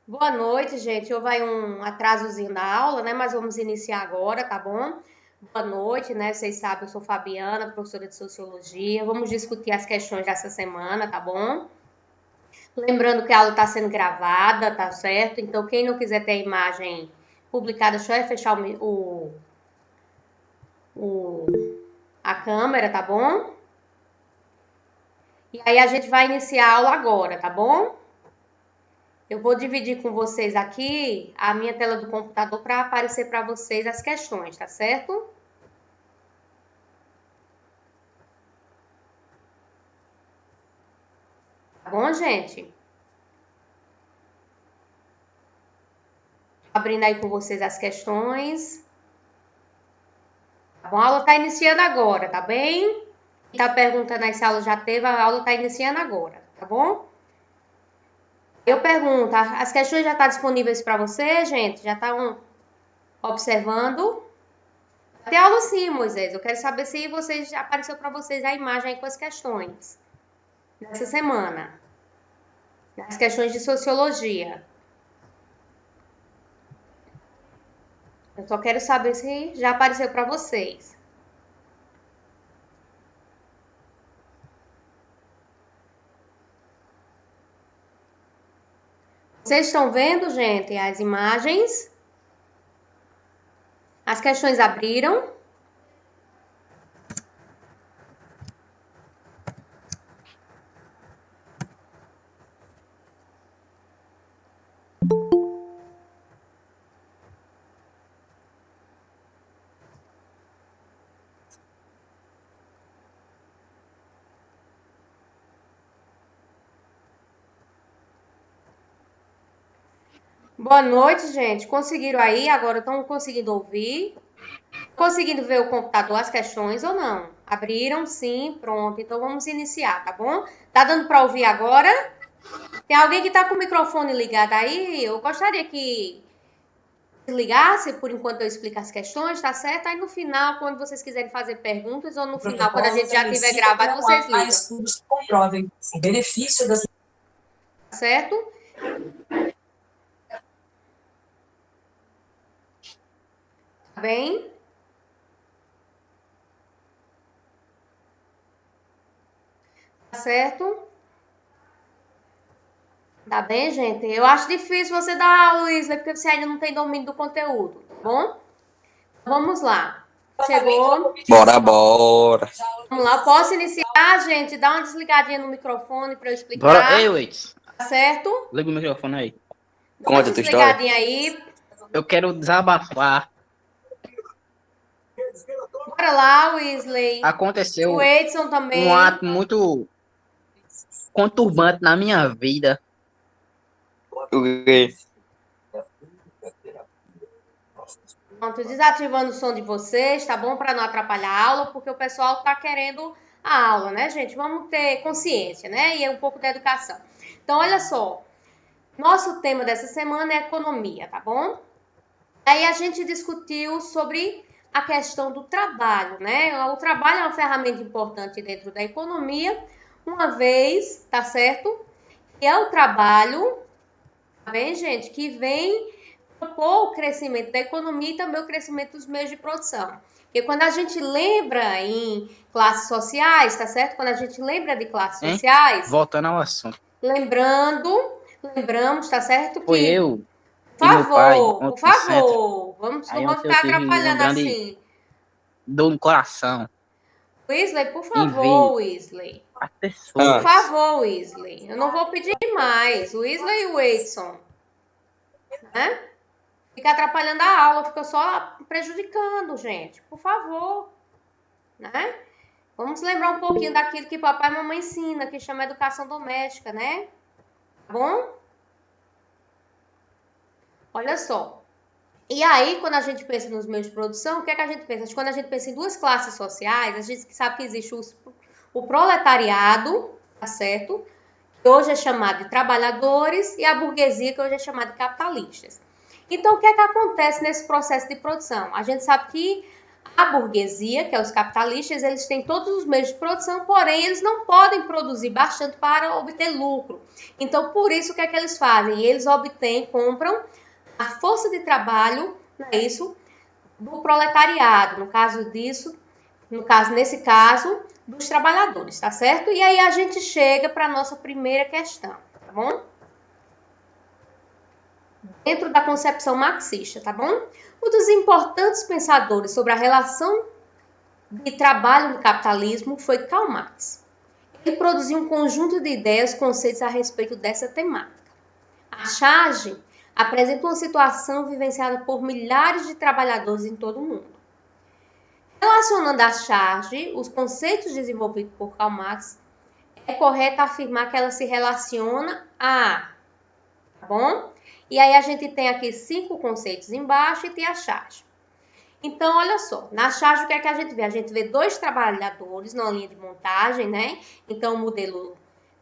Boa noite, gente. Houve aí um atrasozinho na aula, né? Mas vamos iniciar agora, tá bom? Boa noite, né? Vocês sabem, eu sou Fabiana, professora de Sociologia. Vamos discutir as questões dessa semana, tá bom? Lembrando que a aula está sendo gravada, tá certo? Então, quem não quiser ter a imagem publicada, só é fechar o- a câmera, tá bom? E aí a gente vai iniciar a aula agora, tá bom? Eu vou dividir com vocês aqui a minha tela do computador para aparecer para vocês as questões, tá certo? Tá bom, gente? Abrindo aí com vocês as questões. Tá bom? A aula está iniciando agora, tá bem? Quem tá perguntando aí se a aula já teve, a aula está iniciando agora, tá bom? Eu pergunto, as questões já estão disponíveis para você, gente? Já estão observando? Tem aula sim, Moisés. Eu quero saber se vocês já apareceu para vocês a imagem aí com as questões dessa semana. As questões de sociologia. Eu só quero saber se já apareceu para vocês. Vocês estão vendo, gente, as imagens? As questões abriram? Boa noite, gente. Conseguiram aí? Agora estão conseguindo ouvir? Conseguindo ver o computador, as questões ou não? Abriram? Sim, pronto. Então vamos iniciar, tá bom? Tá dando para ouvir agora? Tem alguém que tá com o microfone ligado aí? Eu gostaria que ligasse por enquanto eu explico as questões, tá certo? Aí no final, quando vocês quiserem fazer perguntas, ou no O final, quando a protocolo gente já tiver estabelecida que gravado, não vocês há ligam, estudos que comprovem o benefício das. tá certo? Tá bem? Tá certo? Tá bem, gente? Eu acho difícil você dar aula, Isla, porque você ainda não tem domínio do conteúdo, tá bom? Vamos lá. Chegou. Bora, bora. Vamos lá. Posso iniciar, gente? Dá uma desligadinha no microfone para eu Bora, ei, explicar, Waits, tá certo? liga o microfone aí. Dá uma Conta a tua história. desligadinha aí. Eu quero desabafar. Bora lá, Weasley. O Aconteceu Edson um também. ato muito conturbante na minha vida. O quê? Pronto, desativando o som de vocês, tá bom? Para não atrapalhar a aula, porque o pessoal tá querendo a aula, né, gente? Vamos ter consciência, né? E é um pouco da educação. Então, olha só. Nosso tema dessa semana é economia, tá bom? Aí a gente discutiu sobre a questão do trabalho, né? O trabalho é uma ferramenta importante dentro da economia, uma vez, tá certo? Que é o trabalho, tá bem, gente? Que vem propor o crescimento da economia e também o crescimento dos meios de produção. Porque quando a gente lembra em classes sociais, tá certo? Quando a gente lembra de classes Hein? sociais, Voltando ao assunto. lembramos, tá certo? Foi Que, eu e meu pai por ontem no centro. favor, vamos, não Aí vamos ontem eu ficar tive uma atrapalhando grande assim. dor no coração Weasley, por em ver favor, Weasley. as Por Ah, pessoas favor, Weasley. Eu não vou pedir mais. Weasley e Wadeson, né? Fica atrapalhando a aula, fica só prejudicando, gente. Por favor, né? Vamos lembrar um pouquinho daquilo que papai e mamãe ensina, que chama educação doméstica, né? Tá bom? Olha só. E aí, quando a gente pensa nos meios de produção, o que é que a gente pensa? Quando a gente pensa em duas classes sociais, a gente sabe que existe o proletariado, tá certo? Que hoje é chamado de trabalhadores, e a burguesia, que hoje é chamada de capitalistas. Então, o que é que acontece nesse processo de produção? A gente sabe que A burguesia, que é os capitalistas, eles têm todos os meios de produção, porém eles não podem produzir bastante para obter lucro. Então, por isso, o que é que eles fazem? Eles compram a força de trabalho, não é isso, do proletariado, nesse caso, dos trabalhadores, tá certo? E aí a gente chega para a nossa primeira questão, tá bom? Dentro da concepção marxista, tá bom? Um dos importantes pensadores sobre a relação de trabalho no capitalismo foi Karl Marx. Ele produziu um conjunto de ideias, conceitos a respeito dessa temática. A charge apresenta uma situação vivenciada por milhares de trabalhadores em todo o mundo. Relacionando a charge, os conceitos desenvolvidos por Karl Marx, é correto afirmar que ela se relaciona a, tá bom? E aí a gente tem aqui 5 conceitos embaixo e tem a charge. Então, olha só, na charge o que é que a gente vê? A gente vê 2 trabalhadores na linha de montagem, né? Então, o modelo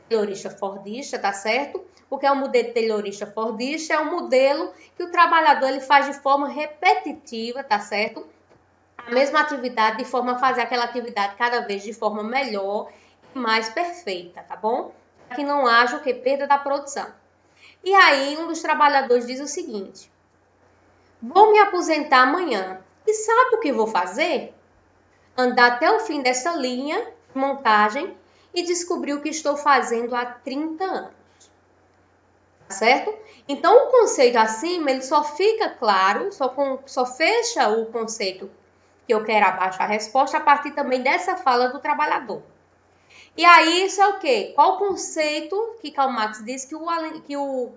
taylorista-fordista, tá certo? O que é o modelo taylorista-fordista? É um modelo que o trabalhador ele faz de forma repetitiva, tá certo? A mesma atividade, de forma a fazer aquela atividade cada vez de forma melhor e mais perfeita, tá bom? Para que não haja o que? Perda da produção. E aí, um dos trabalhadores diz o seguinte: vou me aposentar amanhã. E sabe o que vou fazer? Andar até o fim dessa linha de montagem e descobrir o que estou fazendo há 30 anos. Tá certo? Então, o conceito acima, ele só fica claro, só fecha o conceito que eu quero abaixo a resposta a partir também dessa fala do trabalhador. E aí, isso é o quê? Qual o conceito que Karl Marx diz que o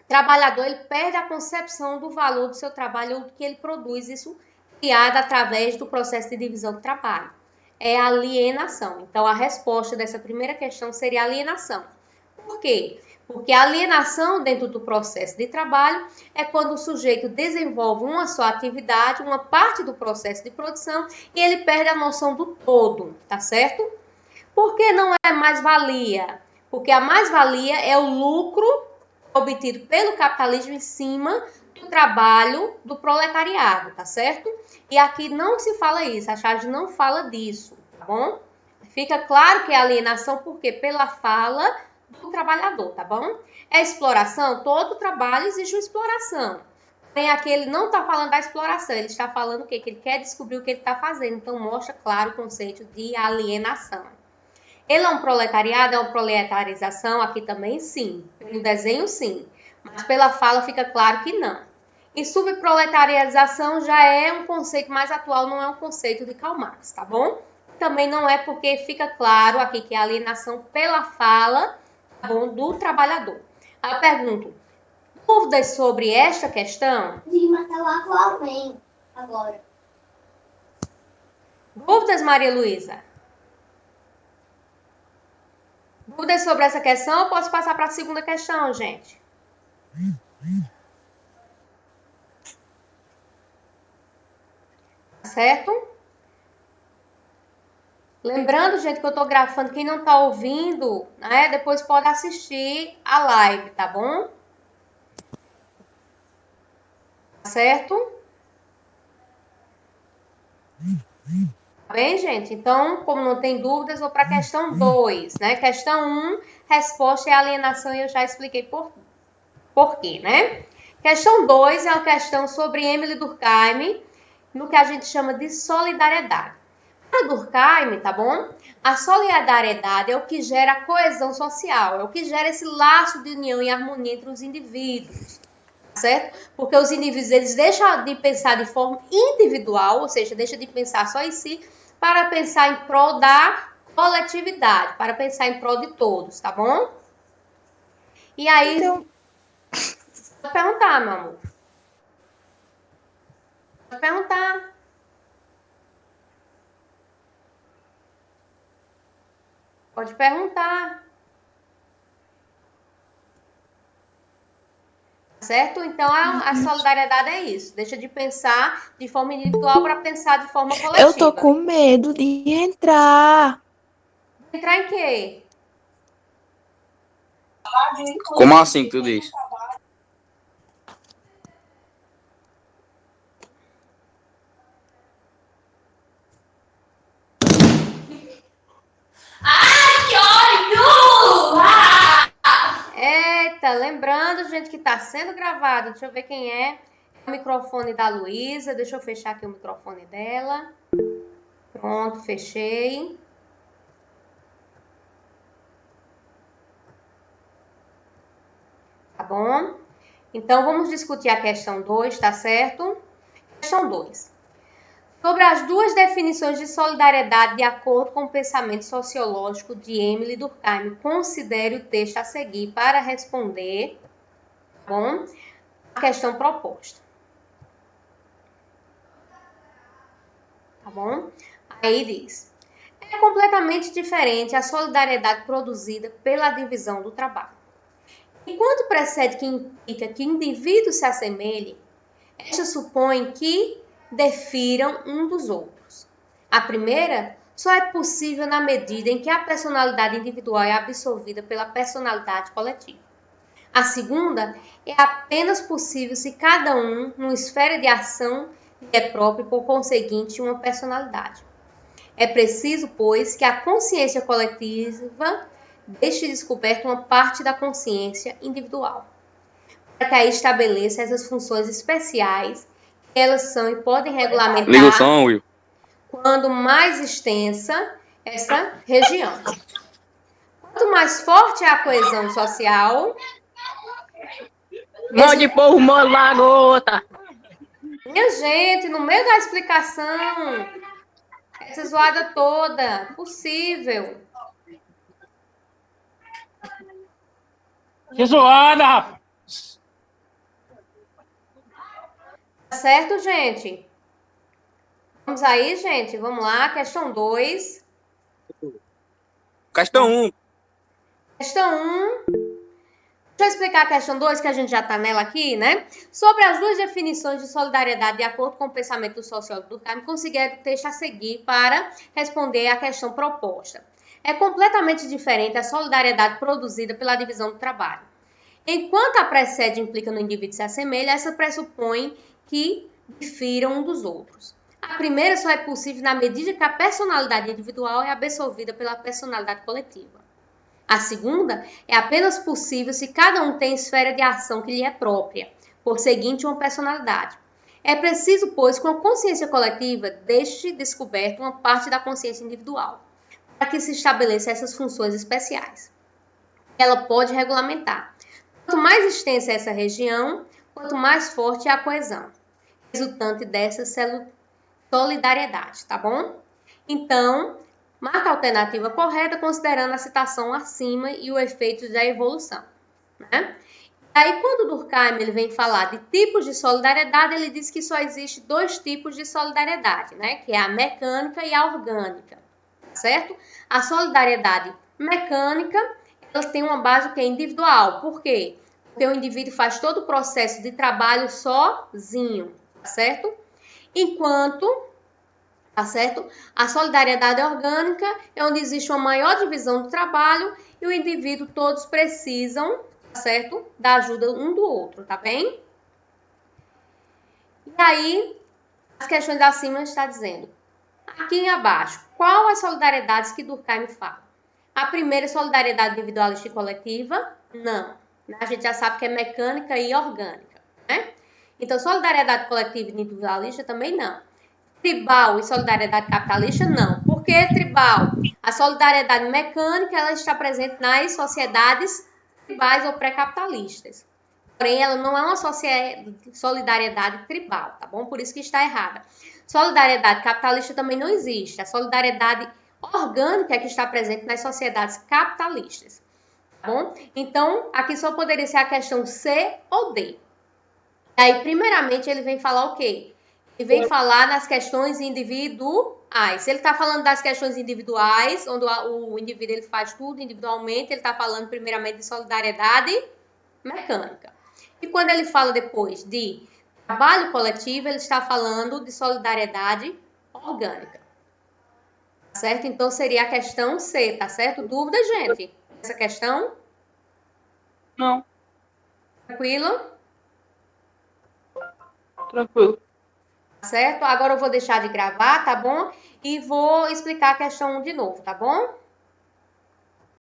trabalhador ele perde a concepção do valor do seu trabalho ou do que ele produz, isso criado através do processo de divisão do trabalho. É alienação. Então, a resposta dessa primeira questão seria alienação. Por quê? Porque a alienação dentro do processo de trabalho é quando o sujeito desenvolve uma só atividade, uma parte do processo de produção, e ele perde a noção do todo, tá certo? Por que não é mais-valia? Porque a mais-valia é o lucro obtido pelo capitalismo em cima do trabalho do proletariado, tá certo? E aqui não se fala isso, a charge não fala disso, tá bom? Fica claro que é alienação, porque pela fala do trabalhador, tá bom? É exploração? Todo trabalho existe uma exploração. Porém, aqui ele não está falando da exploração, ele está falando o quê? Que ele quer descobrir o que ele está fazendo. Então, mostra claro o conceito de alienação. Ele é um proletariado? É uma proletarização? Aqui também sim. No desenho, sim. Mas pela fala fica claro que não. E subproletarização já é um conceito mais atual, não é um conceito de Karl Marx, tá bom? Também não é porque fica claro aqui que é alienação pela fala, tá bom, do trabalhador. Aí eu pergunto, dúvidas sobre esta questão? Agora. Dúvidas, Maria Luísa? Dúvidas sobre essa questão? Eu posso passar para a segunda questão, gente. Certo? Lembrando, gente, que eu estou gravando. Quem não está ouvindo, né, depois pode assistir a live, tá bom? Certo? Tá bem, gente? Então, como não tem dúvidas, vou para a questão 2, né? Questão 1, resposta é alienação e eu já expliquei por quê, né? Questão 2 é uma questão sobre Emile Durkheim, no que a gente chama de solidariedade. Para Durkheim, tá bom? A solidariedade é o que gera a coesão social, é o que gera esse laço de união e harmonia entre os indivíduos, certo? Porque os indivíduos eles deixam de pensar de forma individual, ou seja, deixam de pensar só em si, para pensar em prol da coletividade, para pensar em prol de todos, tá bom? E aí, Então, pode perguntar, meu amor. Pode perguntar. Pode perguntar. Certo? Então, a solidariedade é isso. Deixa de pensar de forma individual para pensar de forma coletiva. eu tô com medo de entrar. Entrar em quê? Como assim que tu diz? lembrando, gente, que está sendo gravado. Deixa eu ver quem é. O microfone da Luísa. Deixa eu fechar aqui o microfone dela. Pronto, fechei. Tá bom? Então, vamos discutir a questão 2, tá certo? Questão 2. Sobre as duas definições de solidariedade de acordo com o pensamento sociológico de Emile Durkheim, considere o texto a seguir para responder, tá bom, a questão proposta. Tá bom? Aí diz: é completamente diferente a solidariedade produzida pela divisão do trabalho. Enquanto precede que implica que o indivíduo se assemelhe, esta supõe que defiram um dos outros. A primeira só é possível na medida em que a personalidade individual é absorvida pela personalidade coletiva. A segunda é apenas possível se cada um, numa esfera de ação, é próprio e, por conseguinte, uma personalidade. É preciso, pois, que a consciência coletiva deixe descoberta uma parte da consciência individual, para que aí estabeleça essas funções especiais que elas são e podem regulamentar Liga o som, Will. quando mais extensa essa região. Quanto mais forte é a coesão social, Mó de povo, mó lagota. minha gente, no meio da explicação, essa zoada toda, possível. Que zoada, rapaz! Tá certo, gente? Vamos aí, gente? Vamos lá, questão 2. Questão 1. Questão 1. Deixa eu explicar a questão 2, que a gente já está nela aqui, né? Sobre as duas definições de solidariedade de acordo com o pensamento do sociólogo Durkheim, considere o texto a seguir para responder à questão proposta. É completamente diferente a solidariedade produzida pela divisão do trabalho. Enquanto a precede e implica no indivíduo se assemelha, essa pressupõe que difiram um dos outros. A primeira só é possível na medida que a personalidade individual é absorvida pela personalidade coletiva. A segunda é apenas possível se cada um tem esfera de ação que lhe é própria, por seguinte, uma personalidade. É preciso, pois, que a consciência coletiva deixe descoberta uma parte da consciência individual, para que se estabeleçam essas funções especiais. Ela pode regulamentar. Quanto mais extensa é essa região, quanto mais forte é a coesão, resultante dessa solidariedade, tá bom? Então, marca a alternativa correta, considerando a citação acima e o efeito da evolução, né? Aí, quando Durkheim ele vem falar de tipos de solidariedade, ele diz que só existe dois tipos de solidariedade, né? Que é a mecânica e a orgânica, certo? A solidariedade mecânica, ela tem uma base que é individual. Por quê? Porque o indivíduo faz todo o processo de trabalho sozinho, certo? Enquanto, tá certo? A solidariedade orgânica é onde existe uma maior divisão do trabalho e o indivíduo todos precisam, tá certo? Da ajuda um do outro, tá bem? E aí, as questões acima está dizendo, aqui abaixo, qual as solidariedades que Durkheim fala? A primeira é solidariedade individualista e coletiva? Não. A gente já sabe que é mecânica e orgânica, né? Então, solidariedade coletiva e individualista também não. Tribal e solidariedade capitalista, não. Por que tribal? A solidariedade mecânica, ela está presente nas sociedades tribais ou pré-capitalistas. Porém, ela não é uma solidariedade tribal, tá bom? Por isso que está errada. Solidariedade capitalista também não existe. A solidariedade orgânica é que está presente nas sociedades capitalistas, tá bom? Então, aqui só poderia ser a questão C ou D. E aí, primeiramente, ele vem falar o quê? Ele vem falar nas questões individuais. Se ele está falando das questões individuais, onde o indivíduo ele faz tudo individualmente, ele está falando primeiramente de solidariedade mecânica. E quando ele fala depois de trabalho coletivo, ele está falando de solidariedade orgânica. Tá certo? Então, seria a questão C, tá certo? Dúvida, gente? Essa questão? Não, Tranquilo? tranquilo. Tá certo? Agora eu vou deixar de gravar, tá bom? E vou explicar a questão 1 de novo, tá bom?